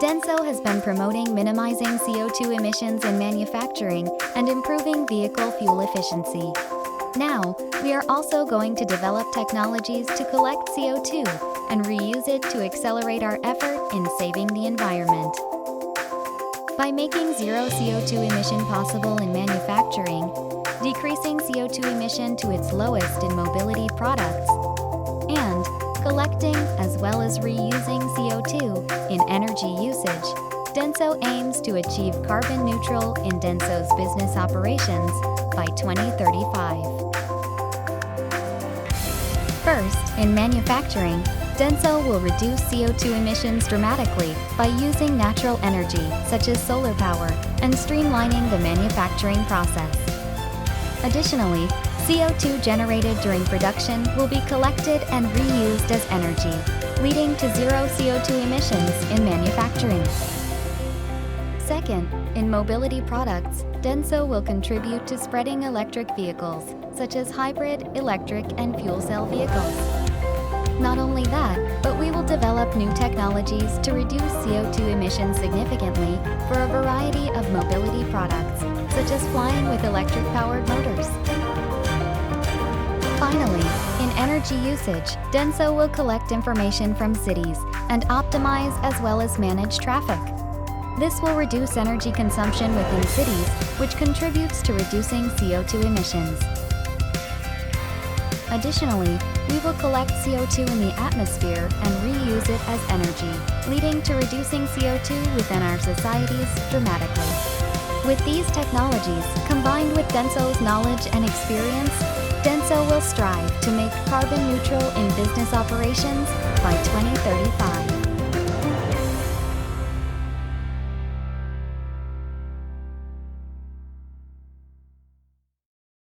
DENSO has been promoting minimizing CO2 emissions in manufacturing and improving vehicle fuel efficiency. Now, we are also going to develop technologies to collect CO2 and reuse it to accelerate our effort in saving the environment. By making zero CO2 emission possible in manufacturing, decreasing CO2 emission to its lowest in mobility products, and collecting as well as reusing CO2 in energy usage, DENSO aims to achieve carbon neutral in DENSO's business operations by 2035. First, in manufacturing, DENSO will reduce CO2 emissions dramatically by using natural energy, such as solar power, and streamlining the manufacturing process. Additionally, CO2 generated during production will be collected and reused as energy, leading to zero CO2 emissions in manufacturing. Second, in mobility products, DENSO will contribute to spreading electric vehicles, such as hybrid, electric, and fuel cell vehicles. Not only that, but we will develop new technologies to reduce CO2 emissions significantly for a variety of mobility products, such as flying with electric-powered motors. Finally, in energy usage, DENSO will collect information from cities and optimize as well as manage traffic. This will reduce energy consumption within cities, which contributes to reducing CO2 emissions. Additionally, we will collect CO2 in the atmosphere and reuse it as energy, leading to reducing CO2 within our societies dramatically. With these technologies, combined with DENSO's knowledge and experience, DENSO will strive to make carbon neutral in business operations by 2035.